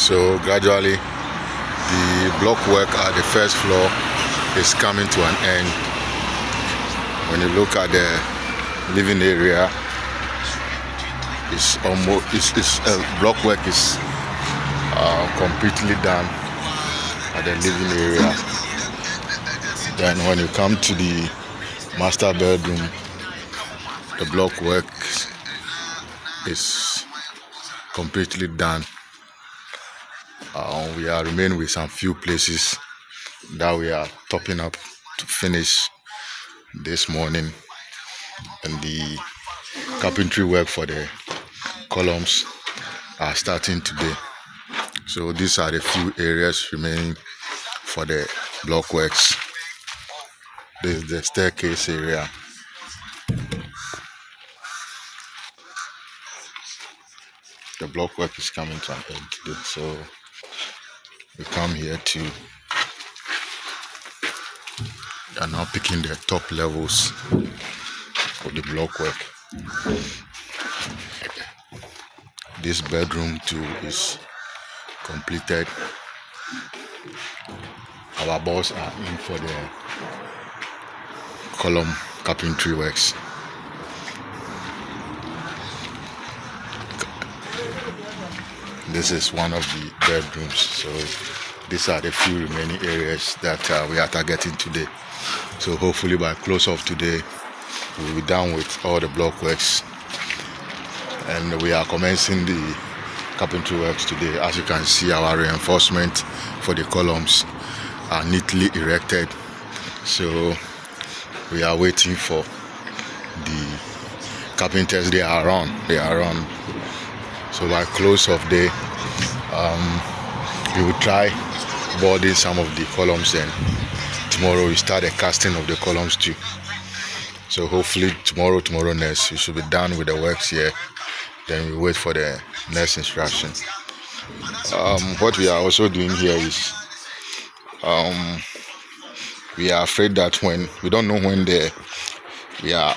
So gradually the block work at the first floor is coming to an end. When you look at the living area, it's block work is completely done at the living area. Then when you come to the master bedroom, the block work is completely done. We are remaining with some few places that we are topping up to finish this morning, and the carpentry work for the columns are starting today. So these are the few areas remaining for the block works. This is the staircase area. The block work is coming to an end today, so we come here to are now picking the top levels of the block work. This bedroom too is completed. Our boss are in for the column carpentry works. This is one of the bedrooms, so these are the few remaining areas that we are targeting today. So hopefully by close of today we'll be done with all the block works, and we are commencing the carpentry works today. As you can see, our reinforcement for the columns are neatly erected, so we are waiting for the carpenters. They are on. So by close of day, we will try boarding some of the columns, and tomorrow we start the casting of the columns too. So hopefully tomorrow next, we should be done with the works here. Then we wait for the next instruction. What we are also doing here is we are afraid that we don't know when we are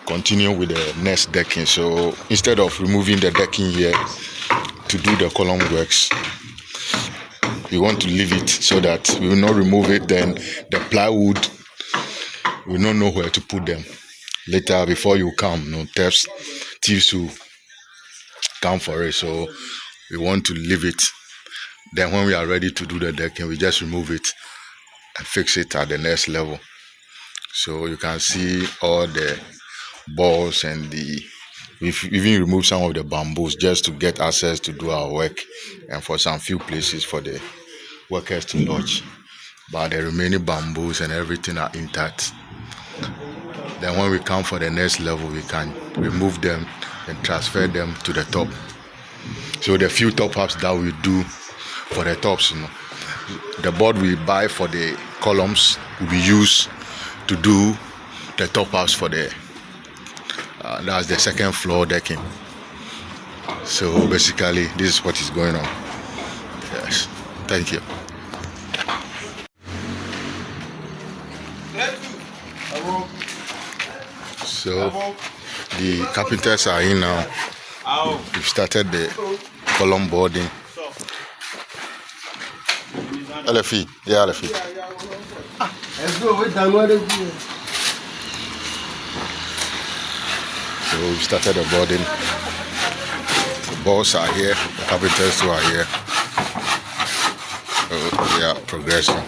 continuing with the next decking. So instead of removing the decking here to do the column works, we want to leave it so that we will not remove it. Then the plywood, we don't know where to put them. Later, before you come, thieves will come for it. So we want to leave it. Then when we are ready to do the decking, we just remove it and fix it at the next level. So you can see all the balls, and we've even removed some of the bamboos just to get access to do our work, and for some few places for the workers to lodge. But the remaining bamboos and everything are intact. Then when we come for the next level, we can remove them and transfer them to the top. So the few top ups that we do for the tops, the board we buy for the columns will be used to do the top ups for the that's the second floor decking. So basically this is what is going on. Yes, thank you. So the carpenters are in now. We've started the column boarding. LFE, yeah, LFE. So we started the boarding. The boss are here, the carpenters who are here. So we are progressing.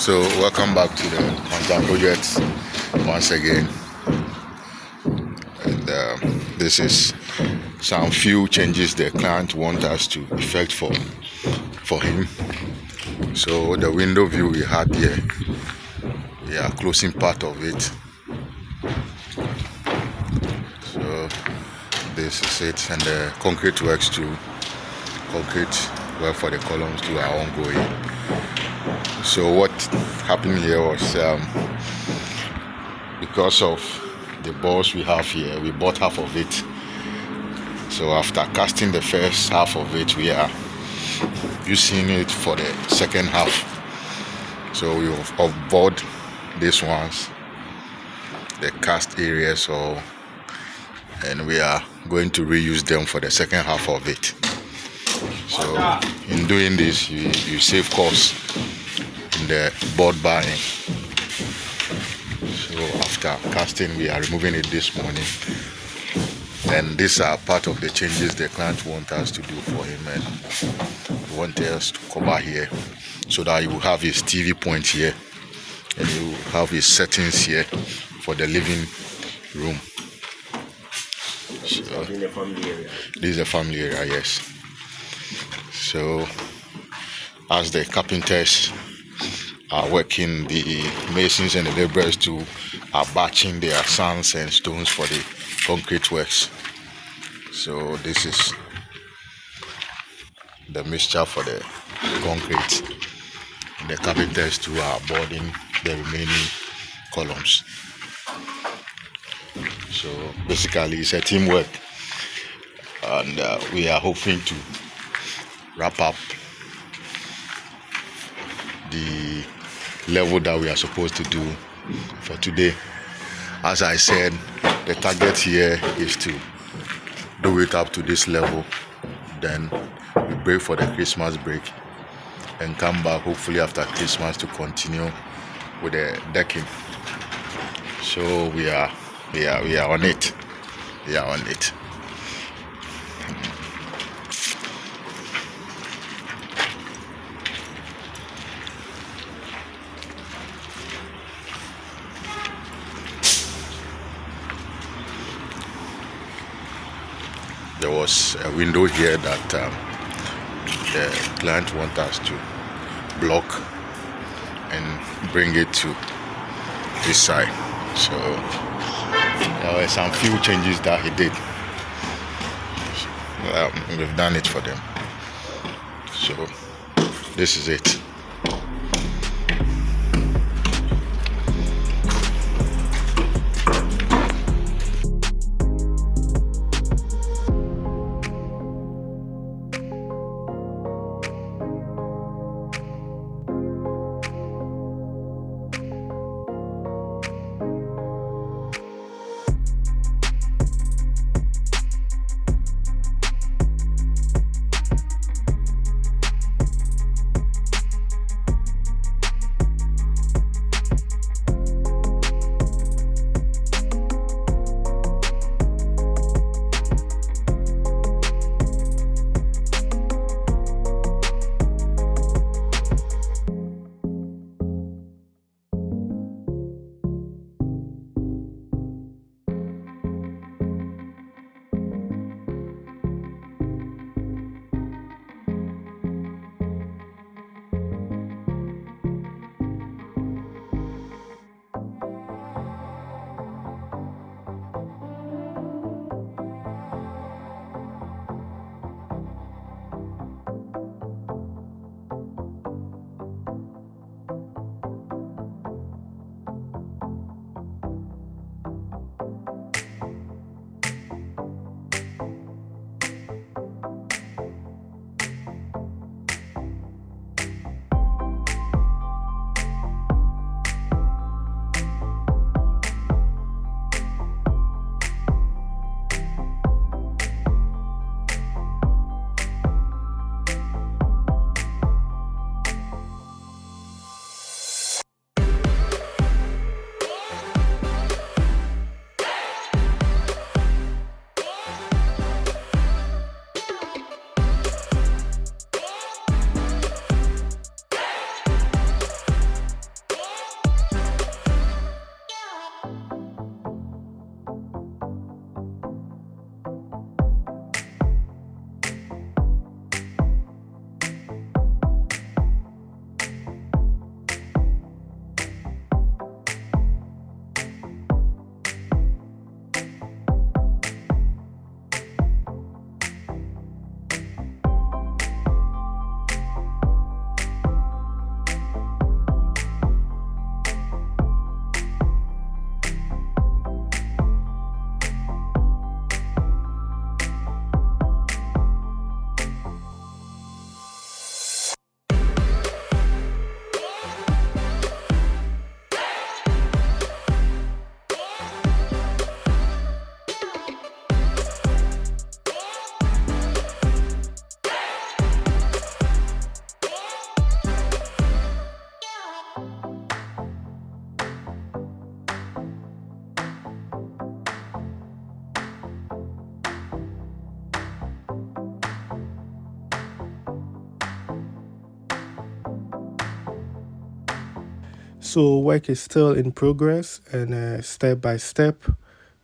So welcome back to the Pantang project once again, and this is some few changes the client want us to effect for him. So the window view we had here, we are closing part of it. So this is it, and the concrete works too. Concrete work for the columns too are ongoing. So what happened here was because of the balls we have here, we bought half of it. So after casting the first half of it, we are using it for the second half. So we have offboard these ones, the cast areas, and we are going to reuse them for the second half of it. So in doing this, you save costs in the board buying. So after casting, we are removing it this morning, and these are part of the changes the client wants us to do for him, and he wants us to cover here so that he will have his TV point here and he will have his settings here for the living room. So this is a family area, yes. So as the carpenters are working, the masons and the laborers too are batching their sands and stones for the concrete works. So this is the mixture for the concrete. The carpenters too are boarding the remaining columns. So basically it's a teamwork, and we are hoping to wrap up the level that we are supposed to do for today. As I said, the target here is to do it up to this level, then we break for the Christmas break and come back hopefully after Christmas to continue with the decking. So we are on it. We are on it. There was a window here that the client wants us to block and bring it to this side. So there were some few changes that he did. We've done it for them. So this is it. So work is still in progress, and step by step,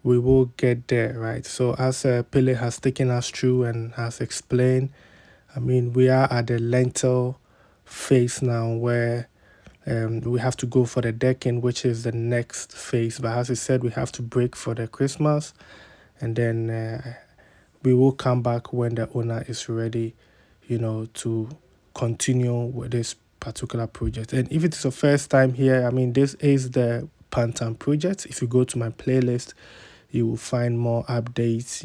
we will get there, right? So as Pele has taken us through and has explained, I mean, we are at the lintel phase now where we have to go for the decking, which is the next phase. But as I said, we have to break for the Christmas, and then we will come back when the owner is ready, to continue with this particular project. And if it's your first time here, I mean, this is the Pantang project. If you go to my playlist, you will find more updates,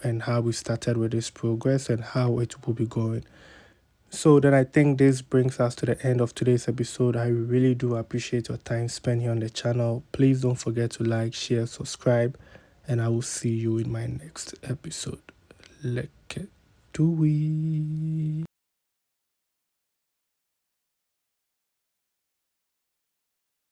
and how we started with this progress and how it will be going. So then I think this brings us to the end of today's episode. I really do appreciate your time spent here on the channel. Please don't forget to like, share, subscribe, and I will see you in my next episode. Let's do we?